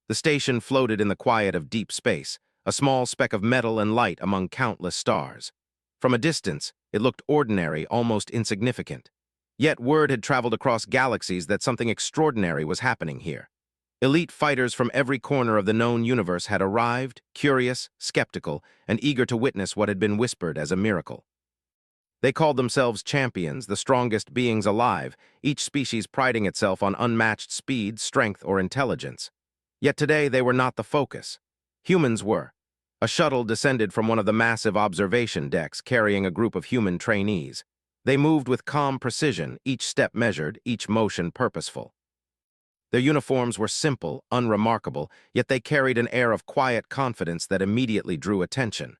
The station floated in the quiet of deep space, a small speck of metal and light among countless stars. From a distance, it looked ordinary, almost insignificant. Yet word had traveled across galaxies that something extraordinary was happening here. Elite fighters from every corner of the known universe had arrived, curious, skeptical, and eager to witness what had been whispered as a miracle. They called themselves champions, the strongest beings alive, each species priding itself on unmatched speed, strength, or intelligence. Yet today they were not the focus. Humans were. A shuttle descended from one of the massive observation decks carrying a group of human trainees. They moved with calm precision, each step measured, each motion purposeful. Their uniforms were simple, unremarkable, yet they carried an air of quiet confidence that immediately drew attention.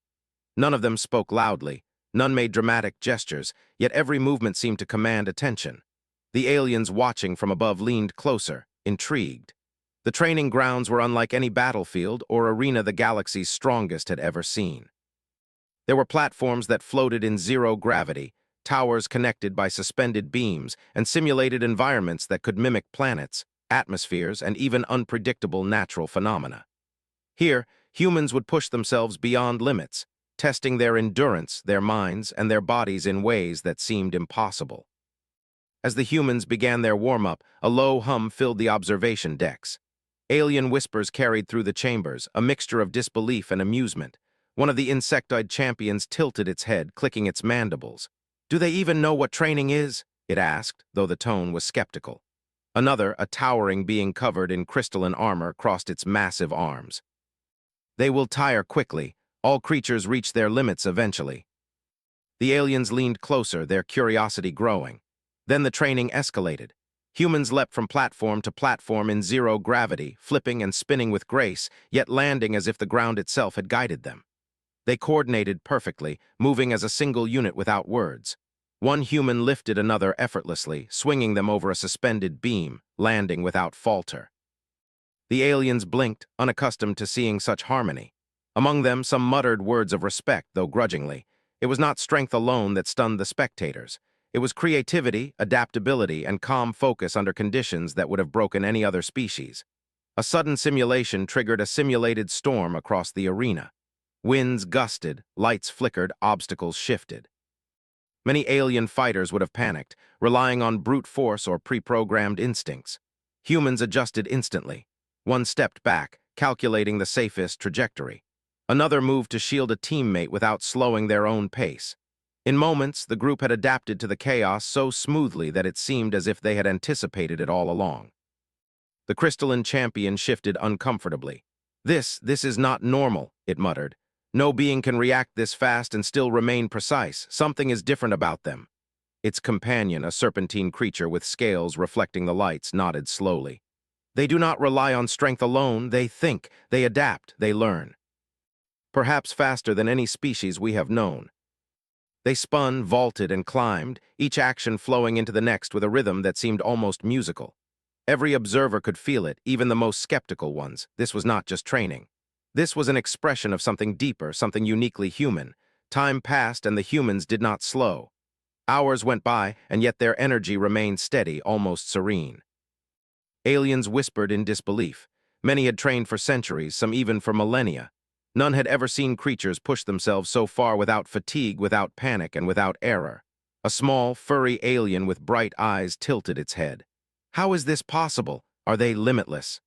None of them spoke loudly, none made dramatic gestures, yet every movement seemed to command attention. The aliens watching from above leaned closer, intrigued. The training grounds were unlike any battlefield or arena the galaxy's strongest had ever seen. There were platforms that floated in zero gravity, towers connected by suspended beams, and simulated environments that could mimic planets, atmospheres, and even unpredictable natural phenomena. Here, humans would push themselves beyond limits, testing their endurance, their minds, and their bodies in ways that seemed impossible. As the humans began their warm-up, a low hum filled the observation decks. Alien whispers carried through the chambers, a mixture of disbelief and amusement. One of the insectoid champions tilted its head, clicking its mandibles. "Do they even know what training is?" it asked, though the tone was skeptical. Another, a towering being covered in crystalline armor, crossed its massive arms. "They will tire quickly. All creatures reach their limits eventually." The aliens leaned closer, their curiosity growing. Then the training escalated. Humans leapt from platform to platform in zero gravity, flipping and spinning with grace, yet landing as if the ground itself had guided them. They coordinated perfectly, moving as a single unit without words. One human lifted another effortlessly, swinging them over a suspended beam, landing without falter. The aliens blinked, unaccustomed to seeing such harmony. Among them, some muttered words of respect, though grudgingly. It was not strength alone that stunned the spectators. It was creativity, adaptability, and calm focus under conditions that would have broken any other species. A sudden simulation triggered a simulated storm across the arena. Winds gusted, lights flickered, obstacles shifted. Many alien fighters would have panicked, relying on brute force or pre-programmed instincts. Humans adjusted instantly. One stepped back, calculating the safest trajectory. Another moved to shield a teammate without slowing their own pace. In moments, the group had adapted to the chaos so smoothly that it seemed as if they had anticipated it all along. The crystalline champion shifted uncomfortably. This is not normal," it muttered. "No being can react this fast and still remain precise. Something is different about them." Its companion, a serpentine creature with scales reflecting the lights, nodded slowly. "They do not rely on strength alone. They think, they adapt, they learn. Perhaps faster than any species we have known." They spun, vaulted, and climbed, each action flowing into the next with a rhythm that seemed almost musical. Every observer could feel it, even the most skeptical ones. This was not just training. This was an expression of something deeper, something uniquely human. Time passed and the humans did not slow. Hours went by, and yet their energy remained steady, almost serene. Aliens whispered in disbelief. Many had trained for centuries, some even for millennia. None had ever seen creatures push themselves so far without fatigue, without panic, and without error. A small, furry alien with bright eyes tilted its head. "How is this possible? Are they limitless?"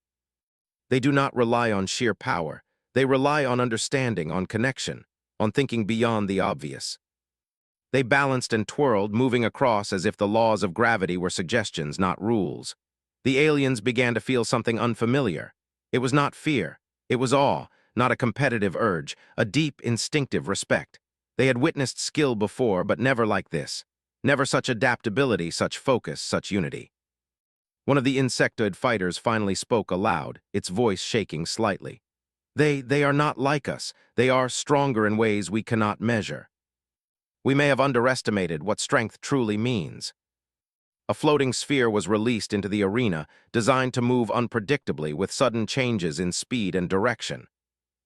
"They do not rely on sheer power. They rely on understanding, on connection, on thinking beyond the obvious." They balanced and twirled, moving across as if the laws of gravity were suggestions, not rules. The aliens began to feel something unfamiliar. It was not fear. It was awe, not a competitive urge, a deep, instinctive respect. They had witnessed skill before, but never like this. Never such adaptability, such focus, such unity. One of the insectoid fighters finally spoke aloud, its voice shaking slightly. They are not like us. They are stronger in ways we cannot measure. We may have underestimated what strength truly means." A floating sphere was released into the arena, designed to move unpredictably with sudden changes in speed and direction.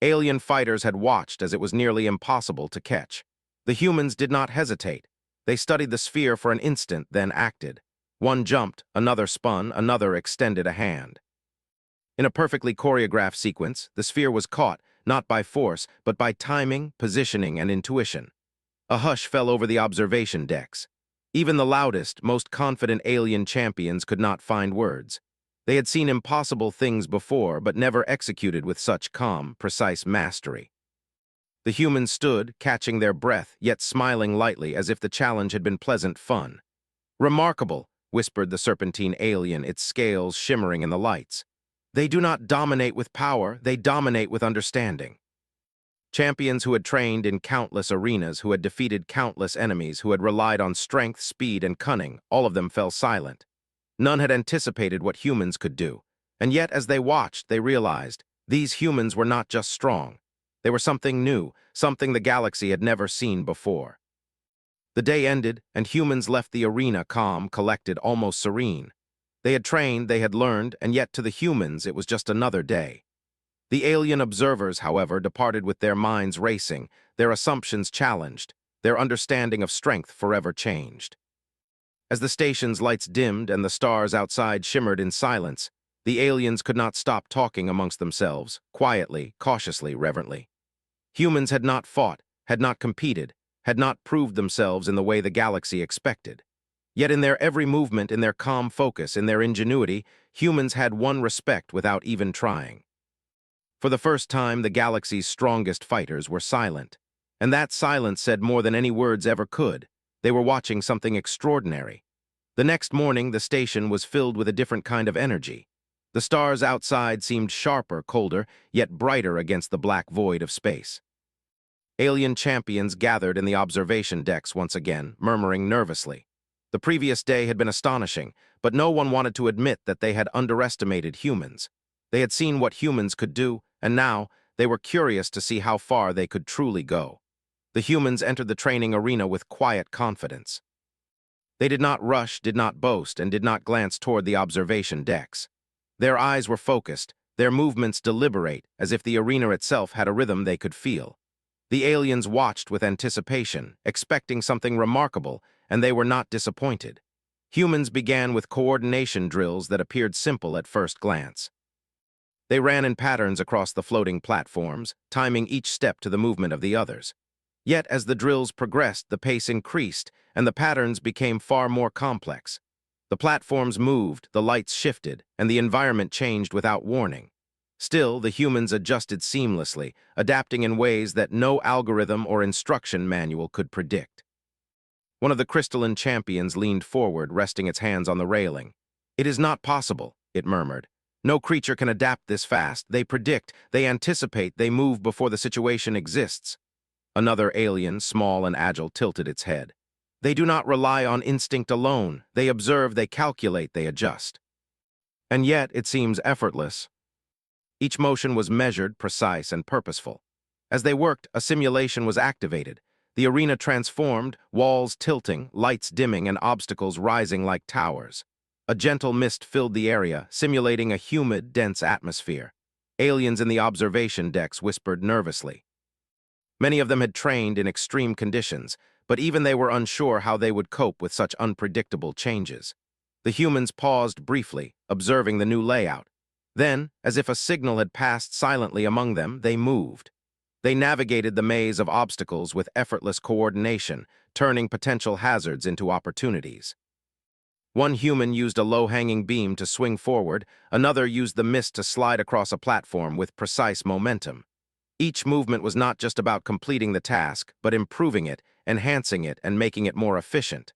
Alien fighters had watched as it was nearly impossible to catch. The humans did not hesitate. They studied the sphere for an instant, then acted. One jumped, another spun, another extended a hand. In a perfectly choreographed sequence, the sphere was caught, not by force, but by timing, positioning, and intuition. A hush fell over the observation decks. Even the loudest, most confident alien champions could not find words. They had seen impossible things before, but never executed with such calm, precise mastery. The humans stood, catching their breath, yet smiling lightly as if the challenge had been pleasant fun. "Remarkable," whispered the serpentine alien, its scales shimmering in the lights. "They do not dominate with power, they dominate with understanding." Champions who had trained in countless arenas, who had defeated countless enemies, who had relied on strength, speed, and cunning, all of them fell silent. None had anticipated what humans could do, and yet as they watched, they realized these humans were not just strong. They were something new, something the galaxy had never seen before. The day ended, and humans left the arena calm, collected, almost serene. They had trained, they had learned, and yet to the humans it was just another day. The alien observers, however, departed with their minds racing, their assumptions challenged, their understanding of strength forever changed. As the station's lights dimmed and the stars outside shimmered in silence, the aliens could not stop talking amongst themselves, quietly, cautiously, reverently. Humans had not fought, had not competed, had not proved themselves in the way the galaxy expected. Yet in their every movement, in their calm focus, in their ingenuity, humans had won respect without even trying. For the first time, the galaxy's strongest fighters were silent. And that silence said more than any words ever could. They were watching something extraordinary. The next morning, the station was filled with a different kind of energy. The stars outside seemed sharper, colder, yet brighter against the black void of space. Alien champions gathered in the observation decks once again, murmuring nervously. The previous day had been astonishing, but no one wanted to admit that they had underestimated humans. They had seen what humans could do, and now they were curious to see how far they could truly go. The humans entered the training arena with quiet confidence. They did not rush, did not boast, and did not glance toward the observation decks. Their eyes were focused, their movements deliberate, as if the arena itself had a rhythm they could feel. The aliens watched with anticipation, expecting something remarkable, and they were not disappointed. Humans began with coordination drills that appeared simple at first glance. They ran in patterns across the floating platforms, timing each step to the movement of the others. Yet as the drills progressed, the pace increased, and the patterns became far more complex. The platforms moved, the lights shifted, and the environment changed without warning. Still, the humans adjusted seamlessly, adapting in ways that no algorithm or instruction manual could predict. One of the crystalline champions leaned forward, resting its hands on the railing. "It is not possible," it murmured. "No creature can adapt this fast. They predict, they anticipate, they move before the situation exists." Another alien, small and agile, tilted its head. "They do not rely on instinct alone. They observe, they calculate, they adjust." And yet, it seems effortless. Each motion was measured, precise, and purposeful. As they worked, a simulation was activated. The arena transformed, walls tilting, lights dimming, and obstacles rising like towers. A gentle mist filled the area, simulating a humid, dense atmosphere. Aliens in the observation decks whispered nervously. Many of them had trained in extreme conditions, but even they were unsure how they would cope with such unpredictable changes. The humans paused briefly, observing the new layout. Then, as if a signal had passed silently among them, they moved. They navigated the maze of obstacles with effortless coordination, turning potential hazards into opportunities. One human used a low-hanging beam to swing forward, another used the mist to slide across a platform with precise momentum. Each movement was not just about completing the task, but improving it, enhancing it, and making it more efficient.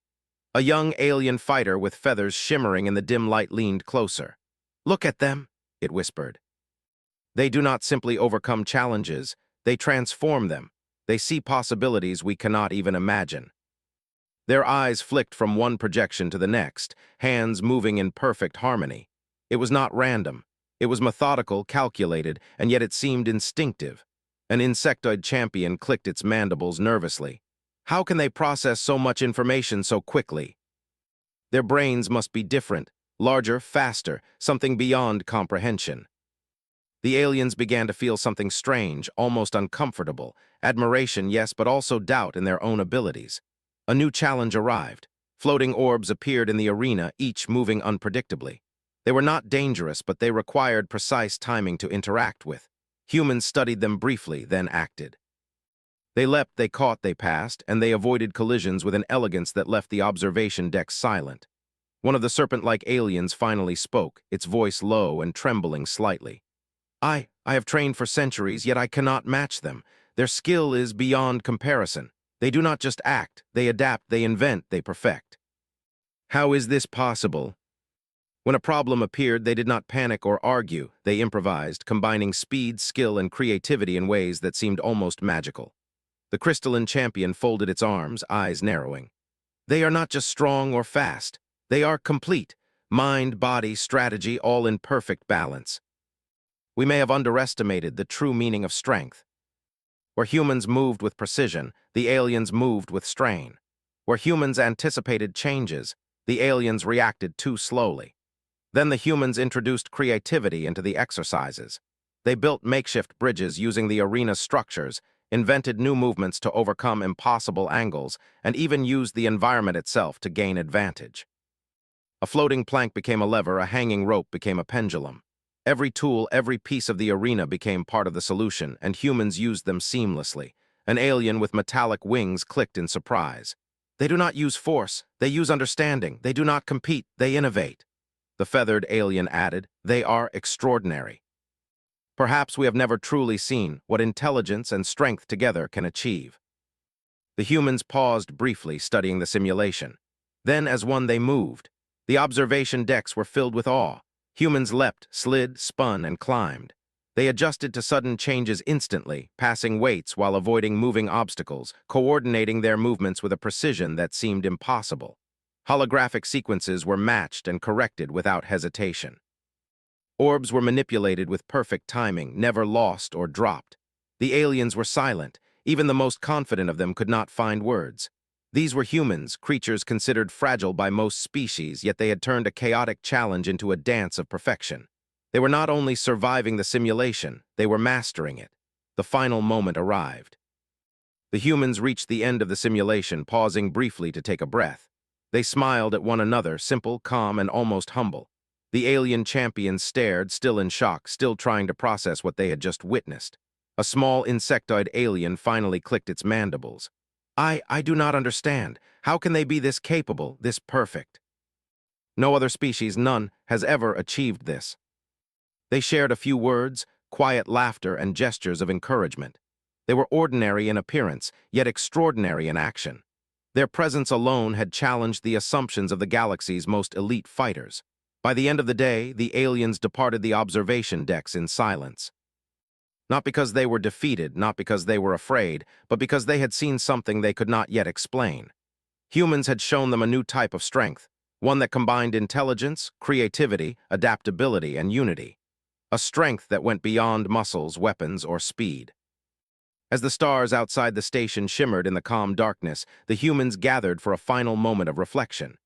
A young alien fighter with feathers shimmering in the dim light leaned closer. "Look at them," it whispered. "They do not simply overcome challenges, they transform them. They see possibilities we cannot even imagine." Their eyes flicked from one projection to the next, hands moving in perfect harmony. It was not random. It was methodical, calculated, and yet it seemed instinctive. An insectoid champion clicked its mandibles nervously. How can they process so much information so quickly? Their brains must be different, larger, faster, something beyond comprehension. The aliens began to feel something strange, almost uncomfortable. Admiration, yes, but also doubt in their own abilities. A new challenge arrived. Floating orbs appeared in the arena, each moving unpredictably. They were not dangerous, but they required precise timing to interact with. Humans studied them briefly, then acted. They leapt, they caught, they passed, and they avoided collisions with an elegance that left the observation decks silent. One of the serpent-like aliens finally spoke, its voice low and trembling slightly. I have trained for centuries, yet I cannot match them. Their skill is beyond comparison. They do not just act, they adapt, they invent, they perfect. How is this possible? When a problem appeared, they did not panic or argue. They improvised, combining speed, skill, and creativity in ways that seemed almost magical. The crystalline champion folded its arms, eyes narrowing. They are not just strong or fast. They are complete. Mind, body, strategy, all in perfect balance. We may have underestimated the true meaning of strength. Where humans moved with precision, the aliens moved with strain. Where humans anticipated changes, the aliens reacted too slowly. Then the humans introduced creativity into the exercises. They built makeshift bridges using the arena's structures, invented new movements to overcome impossible angles, and even used the environment itself to gain advantage. A floating plank became a lever, a hanging rope became a pendulum. Every tool, every piece of the arena became part of the solution, and humans used them seamlessly. An alien with metallic wings clicked in surprise. They do not use force, they use understanding. They do not compete, they innovate. The feathered alien added, they are extraordinary. Perhaps we have never truly seen what intelligence and strength together can achieve. The humans paused briefly, studying the simulation. Then, as one, they moved. The observation decks were filled with awe. Humans leapt, slid, spun, and climbed. They adjusted to sudden changes instantly, passing weights while avoiding moving obstacles, coordinating their movements with a precision that seemed impossible. Holographic sequences were matched and corrected without hesitation. Orbs were manipulated with perfect timing, never lost or dropped. The aliens were silent. Even the most confident of them could not find words. These were humans, creatures considered fragile by most species, yet they had turned a chaotic challenge into a dance of perfection. They were not only surviving the simulation, they were mastering it. The final moment arrived. The humans reached the end of the simulation, pausing briefly to take a breath. They smiled at one another, simple, calm, and almost humble. The alien champions stared, still in shock, still trying to process what they had just witnessed. A small insectoid alien finally clicked its mandibles. I do not understand. How can they be this capable, this perfect? No other species, none, has ever achieved this. They shared a few words, quiet laughter, and gestures of encouragement. They were ordinary in appearance, yet extraordinary in action. Their presence alone had challenged the assumptions of the galaxy's most elite fighters. By the end of the day, the aliens departed the observation decks in silence. Not because they were defeated, not because they were afraid, but because they had seen something they could not yet explain. Humans had shown them a new type of strength, one that combined intelligence, creativity, adaptability, and unity. A strength that went beyond muscles, weapons, or speed. As the stars outside the station shimmered in the calm darkness, the humans gathered for a final moment of reflection.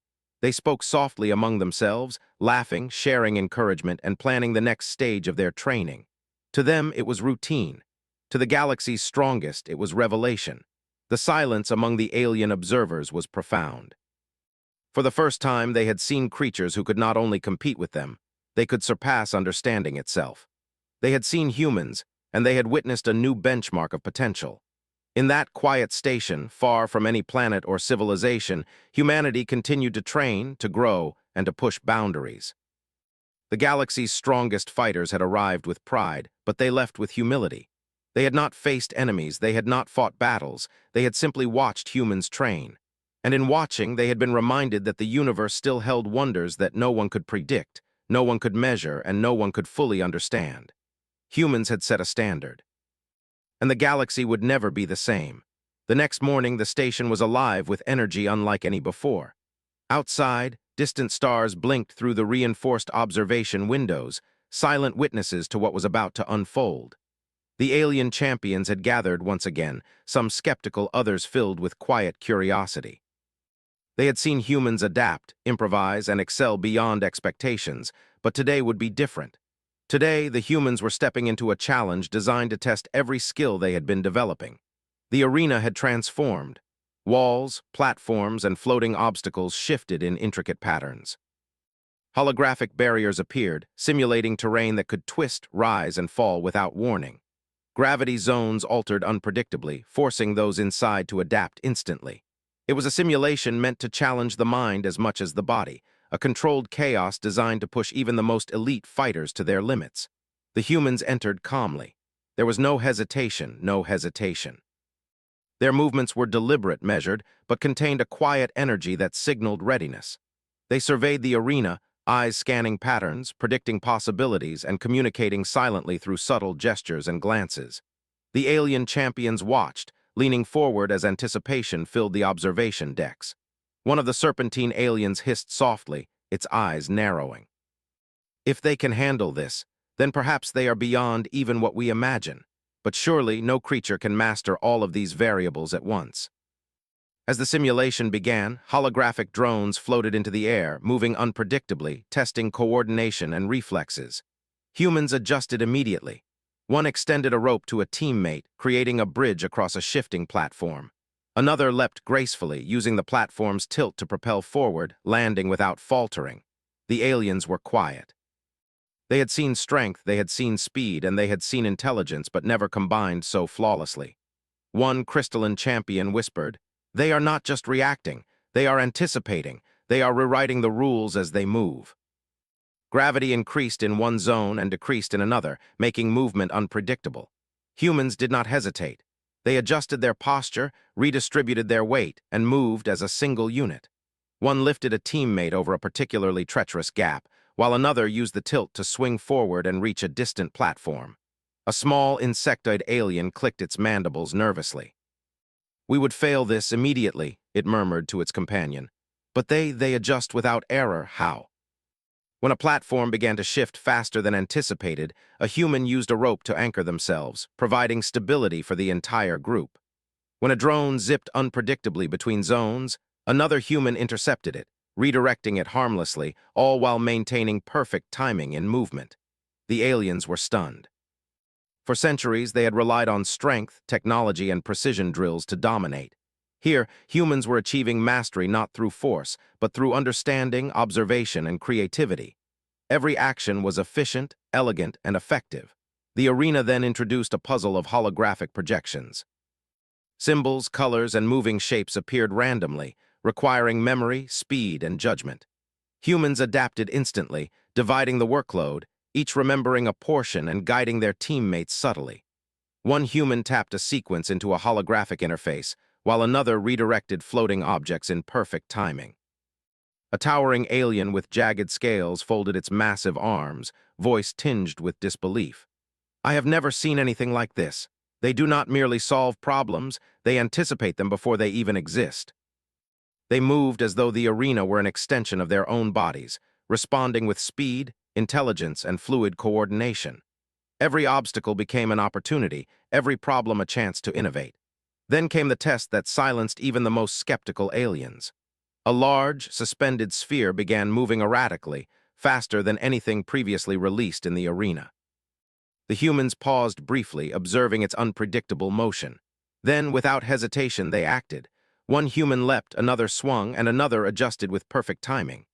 They spoke softly among themselves, laughing, sharing encouragement, and planning the next stage of their training. To them, it was routine. To the galaxy's strongest, it was revelation. The silence among the alien observers was profound. For the first time, they had seen creatures who could not only compete with them, they could surpass understanding itself. They had seen humans, and they had witnessed a new benchmark of potential. In that quiet station, far from any planet or civilization, humanity continued to train, to grow, and to push boundaries. The galaxy's strongest fighters had arrived with pride, but they left with humility. They had not faced enemies, they had not fought battles, they had simply watched humans train. And in watching, they had been reminded that the universe still held wonders that no one could predict, no one could measure, and no one could fully understand. Humans had set a standard. And the galaxy would never be the same. The next morning, the station was alive with energy unlike any before. Outside, distant stars blinked through the reinforced observation windows, silent witnesses to what was about to unfold. The alien champions had gathered once again, some skeptical, others filled with quiet curiosity. They had seen humans adapt, improvise, and excel beyond expectations, but today would be different. Today, the humans were stepping into a challenge designed to test every skill they had been developing. The arena had transformed. Walls, platforms, and floating obstacles shifted in intricate patterns. Holographic barriers appeared, simulating terrain that could twist, rise, and fall without warning. Gravity zones altered unpredictably, forcing those inside to adapt instantly. It was a simulation meant to challenge the mind as much as the body, a controlled chaos designed to push even the most elite fighters to their limits. The humans entered calmly. There was no hesitation, no hesitation. Their movements were deliberate, measured, but contained a quiet energy that signaled readiness. They surveyed the arena, eyes scanning patterns, predicting possibilities, and communicating silently through subtle gestures and glances. The alien champions watched, leaning forward as anticipation filled the observation decks. One of the serpentine aliens hissed softly, its eyes narrowing. If they can handle this, then perhaps they are beyond even what we imagine. But surely no creature can master all of these variables at once. As the simulation began, holographic drones floated into the air, moving unpredictably, testing coordination and reflexes. Humans adjusted immediately. One extended a rope to a teammate, creating a bridge across a shifting platform. Another leapt gracefully, using the platform's tilt to propel forward, landing without faltering. The aliens were quiet. They had seen strength, they had seen speed, and they had seen intelligence, but never combined so flawlessly. One crystalline champion whispered, "They are not just reacting, they are anticipating, they are rewriting the rules as they move." Gravity increased in one zone and decreased in another, making movement unpredictable. Humans did not hesitate. They adjusted their posture, redistributed their weight, and moved as a single unit. One lifted a teammate over a particularly treacherous gap, while another used the tilt to swing forward and reach a distant platform. A small insectoid alien clicked its mandibles nervously. "We would fail this immediately," it murmured to its companion. "But they adjust without error. How?" When a platform began to shift faster than anticipated, a human used a rope to anchor themselves, providing stability for the entire group. When a drone zipped unpredictably between zones, another human intercepted it, redirecting it harmlessly, all while maintaining perfect timing in movement. The aliens were stunned. For centuries, they had relied on strength, technology, and precision drills to dominate. Here, humans were achieving mastery not through force, but through understanding, observation, and creativity. Every action was efficient, elegant, and effective. The arena then introduced a puzzle of holographic projections. Symbols, colors, and moving shapes appeared randomly, requiring memory, speed, and judgment. Humans adapted instantly, dividing the workload, each remembering a portion and guiding their teammates subtly. One human tapped a sequence into a holographic interface, while another redirected floating objects in perfect timing. A towering alien with jagged scales folded its massive arms, voice tinged with disbelief. "I have never seen anything like this. They do not merely solve problems, they anticipate them before they even exist." They moved as though the arena were an extension of their own bodies, responding with speed, intelligence, and fluid coordination. Every obstacle became an opportunity, every problem a chance to innovate. Then came the test that silenced even the most skeptical aliens. A large, suspended sphere began moving erratically, faster than anything previously released in the arena. The humans paused briefly, observing its unpredictable motion. Then, without hesitation, they acted. One human leapt, another swung, and another adjusted with perfect timing.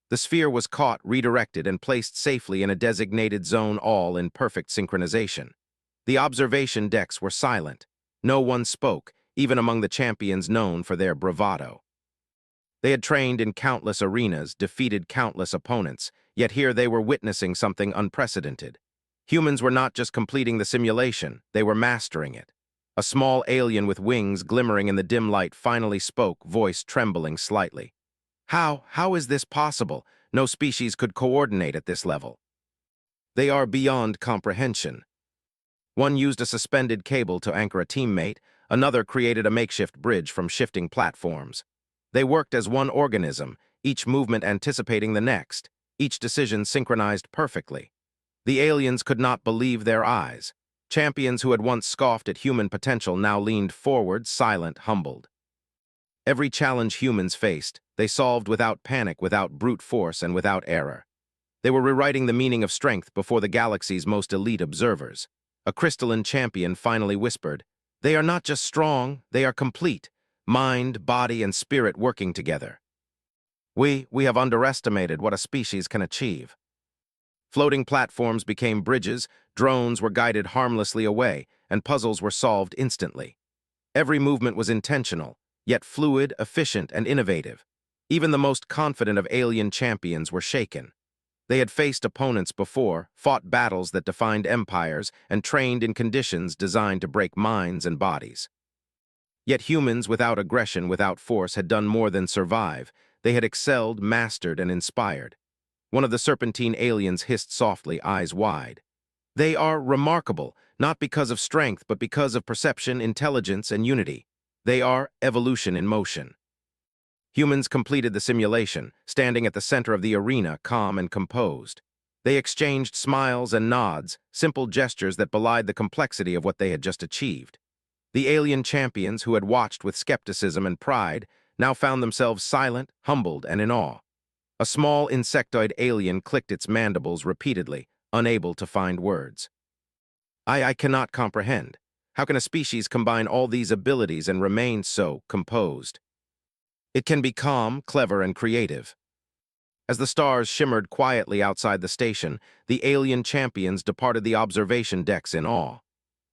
The sphere was caught, redirected, and placed safely in a designated zone, all in perfect synchronization. The observation decks were silent. No one spoke, even among the champions known for their bravado. They had trained in countless arenas, defeated countless opponents, yet here they were witnessing something unprecedented. Humans were not just completing the simulation, they were mastering it. A small alien with wings glimmering in the dim light finally spoke, voice trembling slightly. How is this possible? No species could coordinate at this level." "They are beyond comprehension." One used a suspended cable to anchor a teammate, another created a makeshift bridge from shifting platforms. They worked as one organism, each movement anticipating the next, each decision synchronized perfectly. The aliens could not believe their eyes. Champions who had once scoffed at human potential now leaned forward, silent, humbled. Every challenge humans faced, they solved without panic, without brute force, and without error. They were rewriting the meaning of strength before the galaxy's most elite observers. A crystalline champion finally whispered, "They are not just strong, they are complete. Mind, body, and spirit working together." We have underestimated what a species can achieve. Floating platforms became bridges, drones were guided harmlessly away, and puzzles were solved instantly. Every movement was intentional, yet fluid, efficient, and innovative. Even the most confident of alien champions were shaken. They had faced opponents before, fought battles that defined empires, and trained in conditions designed to break minds and bodies. Yet humans without aggression, without force, had done more than survive. They had excelled, mastered, and inspired. One of the serpentine aliens hissed softly, eyes wide. They are remarkable, not because of strength, but because of perception, intelligence, and unity. They are evolution in motion. Humans completed the simulation, standing at the center of the arena, calm and composed. They exchanged smiles and nods, simple gestures that belied the complexity of what they had just achieved. The alien champions, who had watched with skepticism and pride, now found themselves silent, humbled, and in awe. A small insectoid alien clicked its mandibles repeatedly, unable to find words. I cannot comprehend. How can a species combine all these abilities and remain so composed? It can be calm, clever, and creative. As the stars shimmered quietly outside the station, the alien champions departed the observation decks in awe.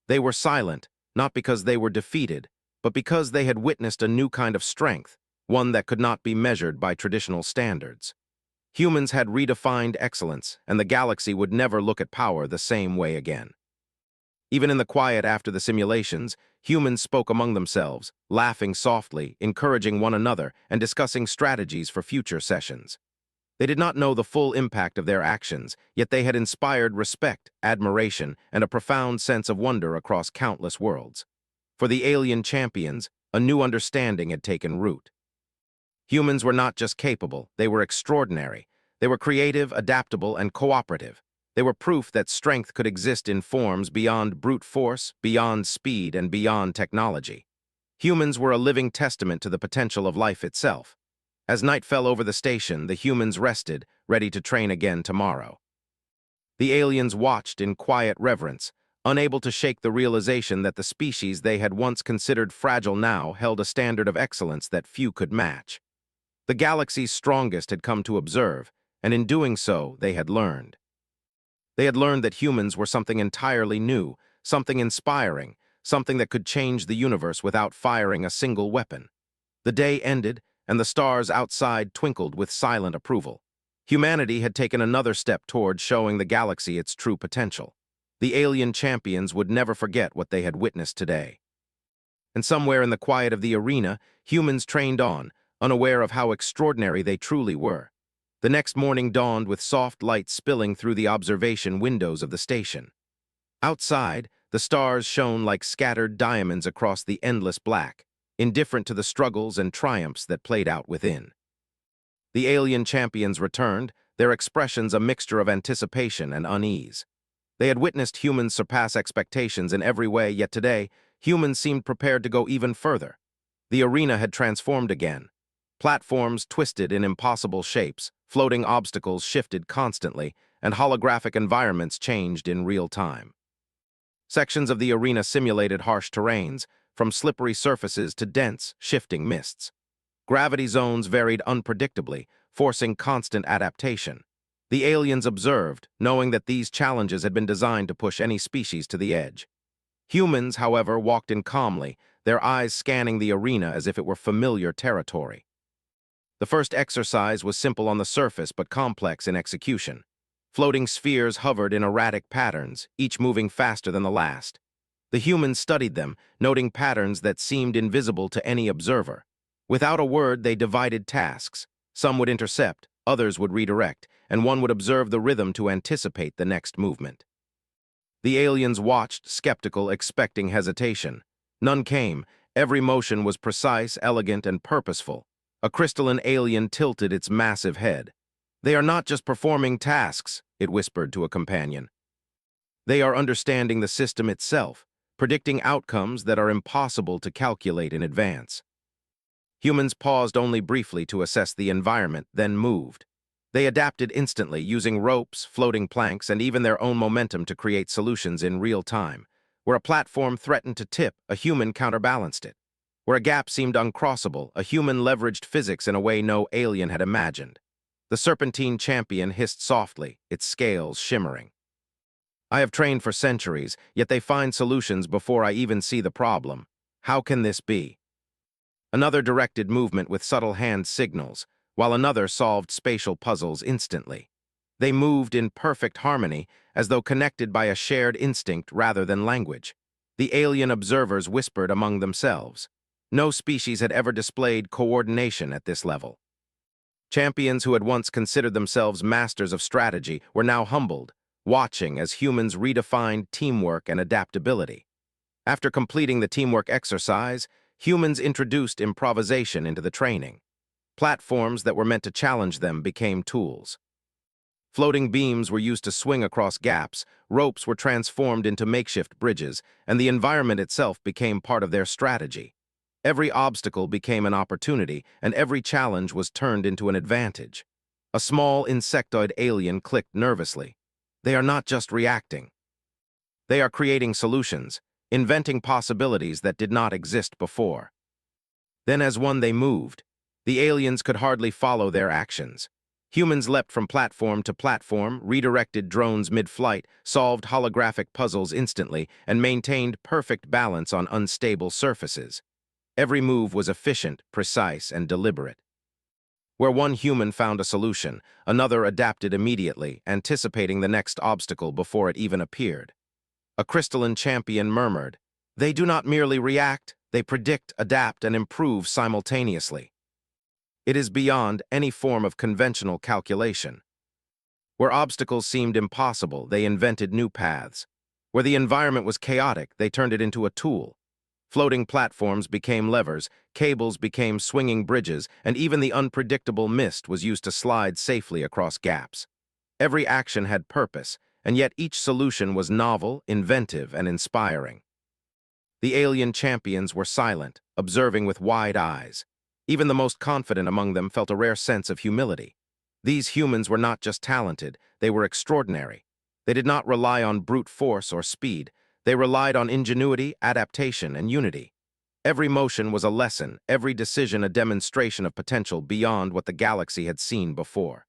They were silent, not because they were defeated, but because they had witnessed a new kind of strength, one that could not be measured by traditional standards. Humans had redefined excellence, and the galaxy would never look at power the same way again. Even in the quiet after the simulations, humans spoke among themselves, laughing softly, encouraging one another, and discussing strategies for future sessions. They did not know the full impact of their actions, yet they had inspired respect, admiration, and a profound sense of wonder across countless worlds. For the alien champions, a new understanding had taken root. Humans were not just capable, they were extraordinary. They were creative, adaptable, and cooperative. They were proof that strength could exist in forms beyond brute force, beyond speed, and beyond technology. Humans were a living testament to the potential of life itself. As night fell over the station, the humans rested, ready to train again tomorrow. The aliens watched in quiet reverence, unable to shake the realization that the species they had once considered fragile now held a standard of excellence that few could match. The galaxy's strongest had come to observe, and in doing so, they had learned. They had learned that humans were something entirely new, something inspiring, something that could change the universe without firing a single weapon. The day ended, and the stars outside twinkled with silent approval. Humanity had taken another step toward showing the galaxy its true potential. The alien champions would never forget what they had witnessed today. And somewhere in the quiet of the arena, humans trained on, unaware of how extraordinary they truly were. The next morning dawned with soft light spilling through the observation windows of the station. Outside, the stars shone like scattered diamonds across the endless black, indifferent to the struggles and triumphs that played out within. The alien champions returned, their expressions a mixture of anticipation and unease. They had witnessed humans surpass expectations in every way, yet today, humans seemed prepared to go even further. The arena had transformed again. Platforms twisted in impossible shapes, floating obstacles shifted constantly, and holographic environments changed in real time. Sections of the arena simulated harsh terrains, from slippery surfaces to dense, shifting mists. Gravity zones varied unpredictably, forcing constant adaptation. The aliens observed, knowing that these challenges had been designed to push any species to the edge. Humans, however, walked in calmly, their eyes scanning the arena as if it were familiar territory. The first exercise was simple on the surface but complex in execution. Floating spheres hovered in erratic patterns, each moving faster than the last. The humans studied them, noting patterns that seemed invisible to any observer. Without a word, they divided tasks. Some would intercept, others would redirect, and one would observe the rhythm to anticipate the next movement. The aliens watched, skeptical, expecting hesitation. None came. Every motion was precise, elegant, and purposeful. A crystalline alien tilted its massive head. "They are not just performing tasks," it whispered to a companion. "They are understanding the system itself, predicting outcomes that are impossible to calculate in advance." Humans paused only briefly to assess the environment, then moved. They adapted instantly, using ropes, floating planks, and even their own momentum to create solutions in real time. Where a platform threatened to tip, a human counterbalanced it. Where a gap seemed uncrossable, a human leveraged physics in a way no alien had imagined. The serpentine champion hissed softly, its scales shimmering. I have trained for centuries, yet they find solutions before I even see the problem. How can this be? Another directed movement with subtle hand signals, while another solved spatial puzzles instantly. They moved in perfect harmony, as though connected by a shared instinct rather than language. The alien observers whispered among themselves. No species had ever displayed coordination at this level. Champions who had once considered themselves masters of strategy were now humbled, watching as humans redefined teamwork and adaptability. After completing the teamwork exercise, humans introduced improvisation into the training. Platforms that were meant to challenge them became tools. Floating beams were used to swing across gaps, ropes were transformed into makeshift bridges, and the environment itself became part of their strategy. Every obstacle became an opportunity, and every challenge was turned into an advantage. A small insectoid alien clicked nervously. They are not just reacting. They are creating solutions, inventing possibilities that did not exist before. Then as one they moved. The aliens could hardly follow their actions. Humans leapt from platform to platform, redirected drones mid-flight, solved holographic puzzles instantly, and maintained perfect balance on unstable surfaces. Every move was efficient, precise, and deliberate. Where one human found a solution, another adapted immediately, anticipating the next obstacle before it even appeared. A crystalline champion murmured, "They do not merely react, they predict, adapt, and improve simultaneously." It is beyond any form of conventional calculation. Where obstacles seemed impossible, they invented new paths. Where the environment was chaotic, they turned it into a tool. Floating platforms became levers, cables became swinging bridges, and even the unpredictable mist was used to slide safely across gaps. Every action had purpose, and yet each solution was novel, inventive, and inspiring. The alien champions were silent, observing with wide eyes. Even the most confident among them felt a rare sense of humility. These humans were not just talented, they were extraordinary. They did not rely on brute force or speed. They relied on ingenuity, adaptation, and unity. Every motion was a lesson, every decision a demonstration of potential beyond what the galaxy had seen before.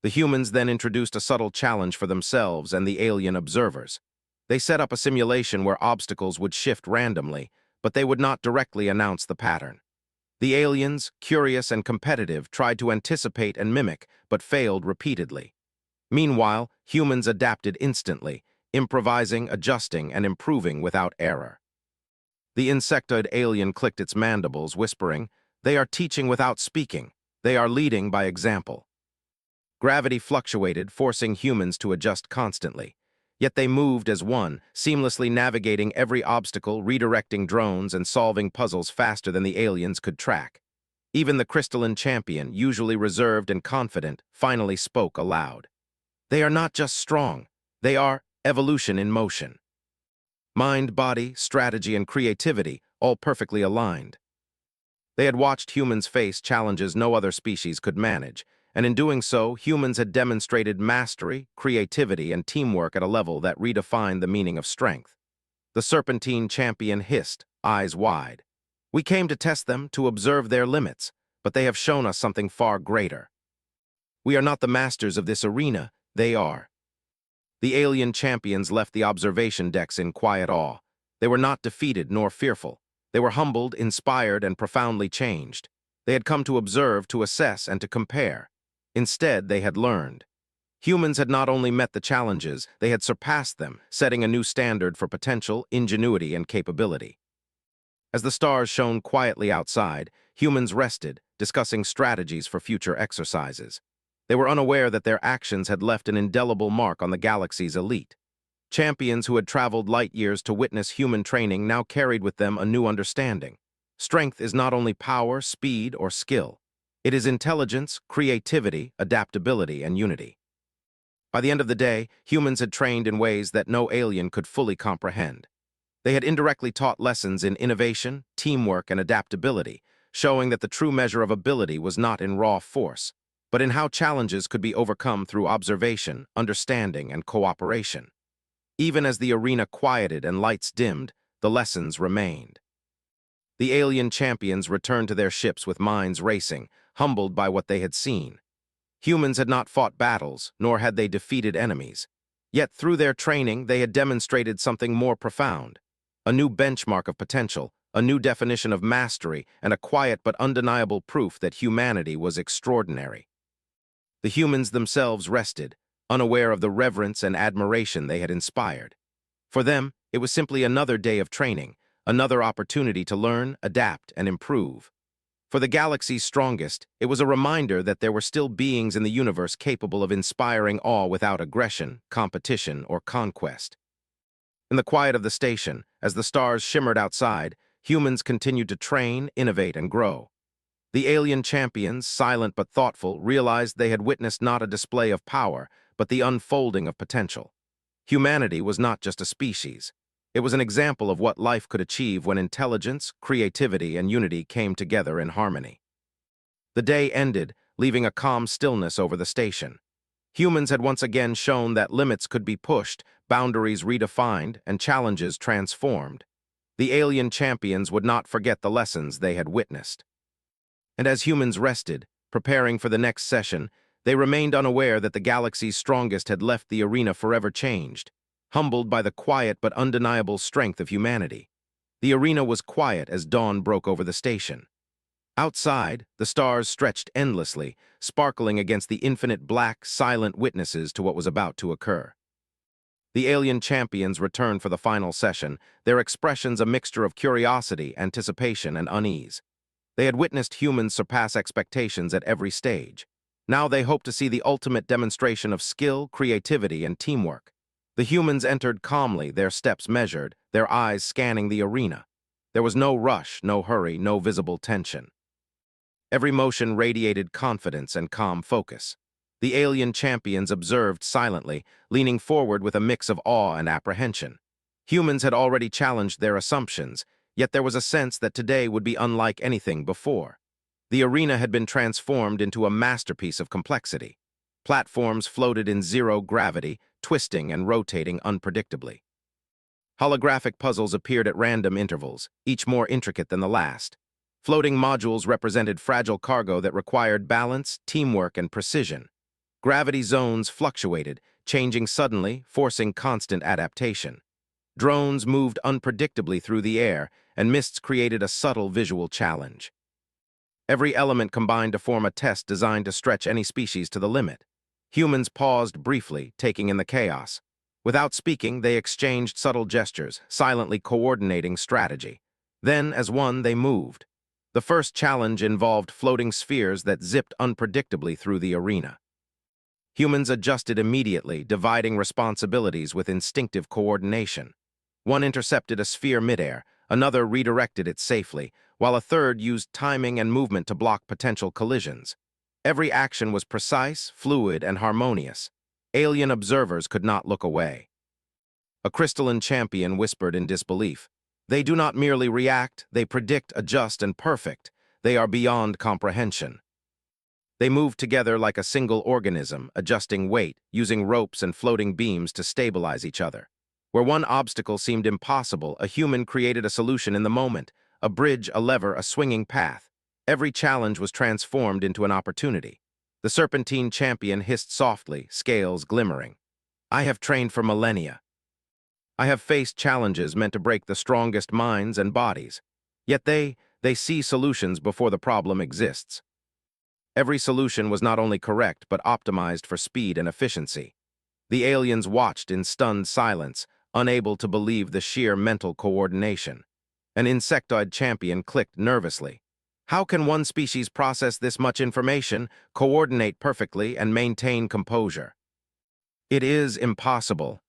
The humans then introduced a subtle challenge for themselves and the alien observers. They set up a simulation where obstacles would shift randomly, but they would not directly announce the pattern. The aliens, curious and competitive, tried to anticipate and mimic, but failed repeatedly. Meanwhile, humans adapted instantly, improvising, adjusting, and improving without error. The insectoid alien clicked its mandibles, whispering, "They are teaching without speaking. They are leading by example." Gravity fluctuated, forcing humans to adjust constantly. Yet they moved as one, seamlessly navigating every obstacle, redirecting drones, and solving puzzles faster than the aliens could track. Even the crystalline champion, usually reserved and confident, finally spoke aloud. "They are not just strong. They are evolution in motion." Mind, body, strategy, and creativity, all perfectly aligned. They had watched humans face challenges no other species could manage, and in doing so, humans had demonstrated mastery, creativity, and teamwork at a level that redefined the meaning of strength. The serpentine champion hissed, eyes wide. "We came to test them, to observe their limits, but they have shown us something far greater. We are not the masters of this arena, they are." The alien champions left the observation decks in quiet awe. They were not defeated nor fearful. They were humbled, inspired, and profoundly changed. They had come to observe, to assess, and to compare. Instead, they had learned. Humans had not only met the challenges, they had surpassed them, setting a new standard for potential, ingenuity, and capability. As the stars shone quietly outside, humans rested, discussing strategies for future exercises. They were unaware that their actions had left an indelible mark on the galaxy's elite. Champions who had traveled light years to witness human training now carried with them a new understanding. Strength is not only power, speed, or skill. It is intelligence, creativity, adaptability, and unity. By the end of the day, humans had trained in ways that no alien could fully comprehend. They had indirectly taught lessons in innovation, teamwork, and adaptability, showing that the true measure of ability was not in raw force, but in how challenges could be overcome through observation, understanding, and cooperation. Even as the arena quieted and lights dimmed, the lessons remained. The alien champions returned to their ships with minds racing, humbled by what they had seen. Humans had not fought battles, nor had they defeated enemies. Yet through their training, they had demonstrated something more profound. A new benchmark of potential, a new definition of mastery, and a quiet but undeniable proof that humanity was extraordinary. The humans themselves rested, unaware of the reverence and admiration they had inspired. For them, it was simply another day of training, another opportunity to learn, adapt, and improve. For the galaxy's strongest, it was a reminder that there were still beings in the universe capable of inspiring awe without aggression, competition, or conquest. In the quiet of the station, as the stars shimmered outside, humans continued to train, innovate, and grow. The alien champions, silent but thoughtful, realized they had witnessed not a display of power, but the unfolding of potential. Humanity was not just a species. It was an example of what life could achieve when intelligence, creativity, and unity came together in harmony. The day ended, leaving a calm stillness over the station. Humans had once again shown that limits could be pushed, boundaries redefined, and challenges transformed. The alien champions would not forget the lessons they had witnessed. And as humans rested, preparing for the next session, they remained unaware that the galaxy's strongest had left the arena forever changed, humbled by the quiet but undeniable strength of humanity. The arena was quiet as dawn broke over the station. Outside, the stars stretched endlessly, sparkling against the infinite black, silent witnesses to what was about to occur. The alien champions returned for the final session, their expressions a mixture of curiosity, anticipation, and unease. They had witnessed humans surpass expectations at every stage. Now they hoped to see the ultimate demonstration of skill, creativity, and teamwork. The humans entered calmly, their steps measured, their eyes scanning the arena. There was no rush, no hurry, no visible tension. Every motion radiated confidence and calm focus. The alien champions observed silently, leaning forward with a mix of awe and apprehension. Humans had already challenged their assumptions, yet there was a sense that today would be unlike anything before. The arena had been transformed into a masterpiece of complexity. Platforms floated in zero gravity, twisting and rotating unpredictably. Holographic puzzles appeared at random intervals, each more intricate than the last. Floating modules represented fragile cargo that required balance, teamwork, and precision. Gravity zones fluctuated, changing suddenly, forcing constant adaptation. Drones moved unpredictably through the air, and mists created a subtle visual challenge. Every element combined to form a test designed to stretch any species to the limit. Humans paused briefly, taking in the chaos. Without speaking, they exchanged subtle gestures, silently coordinating strategy. Then, as one, they moved. The first challenge involved floating spheres that zipped unpredictably through the arena. Humans adjusted immediately, dividing responsibilities with instinctive coordination. One intercepted a sphere midair, another redirected it safely, while a third used timing and movement to block potential collisions. Every action was precise, fluid, and harmonious. Alien observers could not look away. A crystalline champion whispered in disbelief. They do not merely react, they predict, adjust, and perfect. They are beyond comprehension. They moved together like a single organism, adjusting weight, using ropes and floating beams to stabilize each other. Where one obstacle seemed impossible, a human created a solution in the moment, a bridge, a lever, a swinging path. Every challenge was transformed into an opportunity. The serpentine champion hissed softly, scales glimmering. I have trained for millennia. I have faced challenges meant to break the strongest minds and bodies. Yet they see solutions before the problem exists. Every solution was not only correct, but optimized for speed and efficiency. The aliens watched in stunned silence, unable to believe the sheer mental coordination. An insectoid champion clicked nervously. How can one species process this much information, coordinate perfectly, and maintain composure? It is impossible.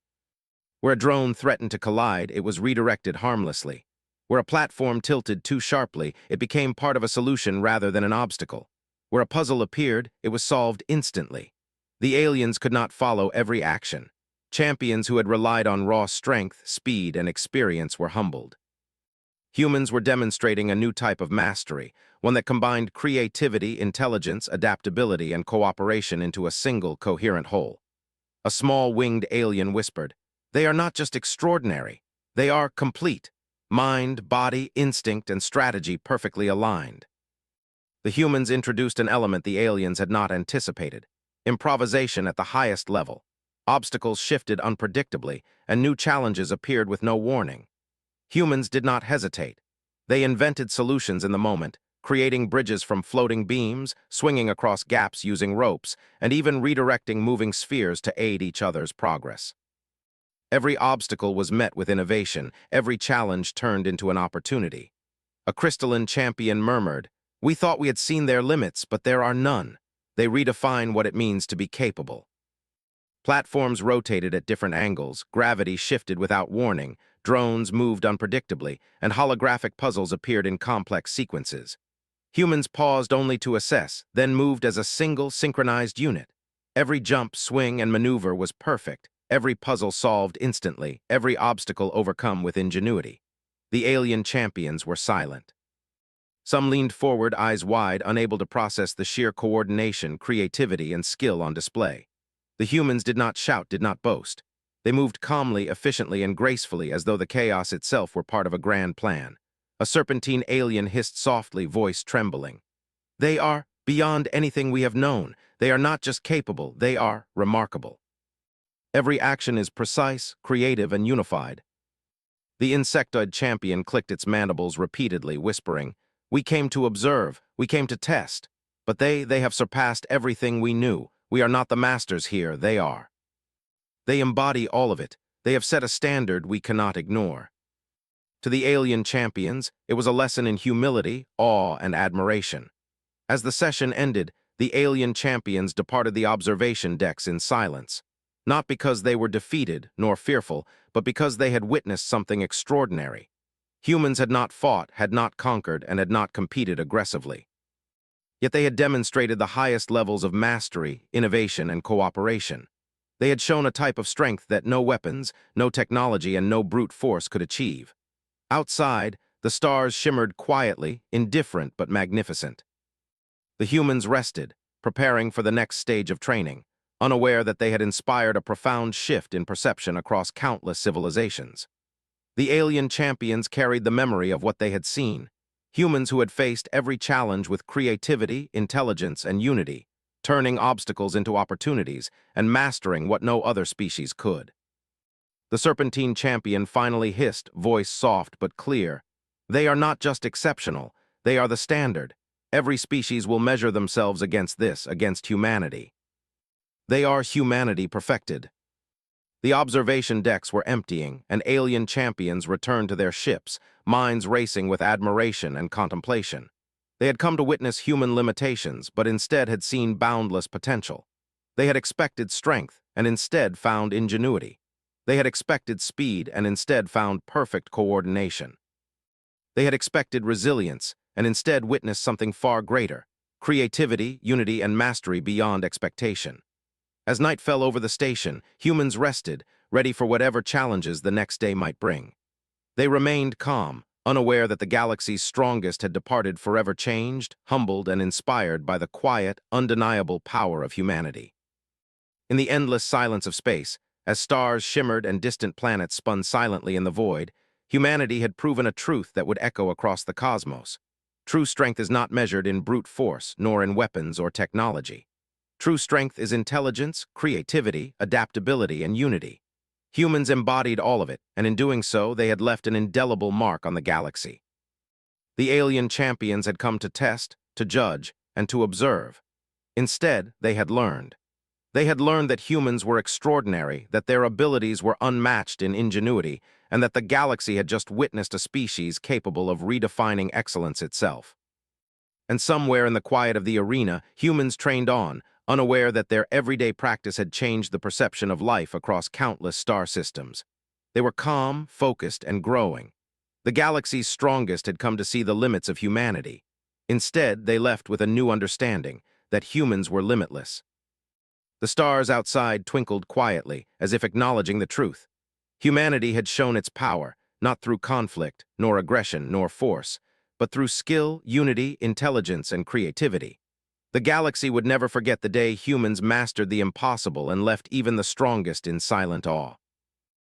Where a drone threatened to collide, it was redirected harmlessly. Where a platform tilted too sharply, it became part of a solution rather than an obstacle. Where a puzzle appeared, it was solved instantly. The aliens could not follow every action. Champions who had relied on raw strength, speed, and experience were humbled. Humans were demonstrating a new type of mastery, one that combined creativity, intelligence, adaptability, and cooperation into a single, coherent whole. A small winged alien whispered, "They are not just extraordinary, they are complete." Mind, body, instinct, and strategy perfectly aligned. The humans introduced an element the aliens had not anticipated: improvisation at the highest level. Obstacles shifted unpredictably, and new challenges appeared with no warning. Humans did not hesitate. They invented solutions in the moment, creating bridges from floating beams, swinging across gaps using ropes, and even redirecting moving spheres to aid each other's progress. Every obstacle was met with innovation, every challenge turned into an opportunity. A crystalline champion murmured, "We thought we had seen their limits, but there are none. They redefine what it means to be capable." Platforms rotated at different angles, gravity shifted without warning, drones moved unpredictably, and holographic puzzles appeared in complex sequences. Humans paused only to assess, then moved as a single synchronized unit. Every jump, swing, and maneuver was perfect, every puzzle solved instantly, every obstacle overcome with ingenuity. The alien champions were silent. Some leaned forward, eyes wide, unable to process the sheer coordination, creativity, and skill on display. The humans did not shout, did not boast. They moved calmly, efficiently, and gracefully, as though the chaos itself were part of a grand plan. A serpentine alien hissed softly, voice trembling. "They are beyond anything we have known. They are not just capable, they are remarkable. Every action is precise, creative, and unified." The insectoid champion clicked its mandibles repeatedly, whispering, "We came to observe, we came to test. But they have surpassed everything we knew. We are not the masters here, they are. They embody all of it. They have set a standard we cannot ignore." To the alien champions, it was a lesson in humility, awe, and admiration. As the session ended, the alien champions departed the observation decks in silence. Not because they were defeated, nor fearful, but because they had witnessed something extraordinary. Humans had not fought, had not conquered, and had not competed aggressively. Yet they had demonstrated the highest levels of mastery, innovation, and cooperation. They had shown a type of strength that no weapons, no technology, and no brute force could achieve. Outside, the stars shimmered quietly, indifferent but magnificent. The humans rested, preparing for the next stage of training, unaware that they had inspired a profound shift in perception across countless civilizations. The alien champions carried the memory of what they had seen: humans who had faced every challenge with creativity, intelligence, and unity, turning obstacles into opportunities and mastering what no other species could. The serpentine champion finally hissed, voice soft but clear, "They are not just exceptional, they are the standard. Every species will measure themselves against this, against humanity. They are humanity perfected." The observation decks were emptying, and alien champions returned to their ships, minds racing with admiration and contemplation. They had come to witness human limitations, but instead had seen boundless potential. They had expected strength, and instead found ingenuity. They had expected speed, and instead found perfect coordination. They had expected resilience, and instead witnessed something far greater: creativity, unity, and mastery beyond expectation. As night fell over the station, humans rested, ready for whatever challenges the next day might bring. They remained calm, unaware that the galaxy's strongest had departed, forever changed, humbled, and inspired by the quiet, undeniable power of humanity. In the endless silence of space, as stars shimmered and distant planets spun silently in the void, humanity had proven a truth that would echo across the cosmos. True strength is not measured in brute force, nor in weapons or technology. True strength is intelligence, creativity, adaptability, and unity. Humans embodied all of it, and in doing so, they had left an indelible mark on the galaxy. The alien champions had come to test, to judge, and to observe. Instead, they had learned. They had learned that humans were extraordinary, that their abilities were unmatched in ingenuity, and that the galaxy had just witnessed a species capable of redefining excellence itself. And somewhere in the quiet of the arena, humans trained on, unaware that their everyday practice had changed the perception of life across countless star systems. They were calm, focused, and growing. The galaxy's strongest had come to see the limits of humanity. Instead, they left with a new understanding: that humans were limitless. The stars outside twinkled quietly, as if acknowledging the truth. Humanity had shown its power, not through conflict, nor aggression, nor force, but through skill, unity, intelligence, and creativity. The galaxy would never forget the day humans mastered the impossible and left even the strongest in silent awe.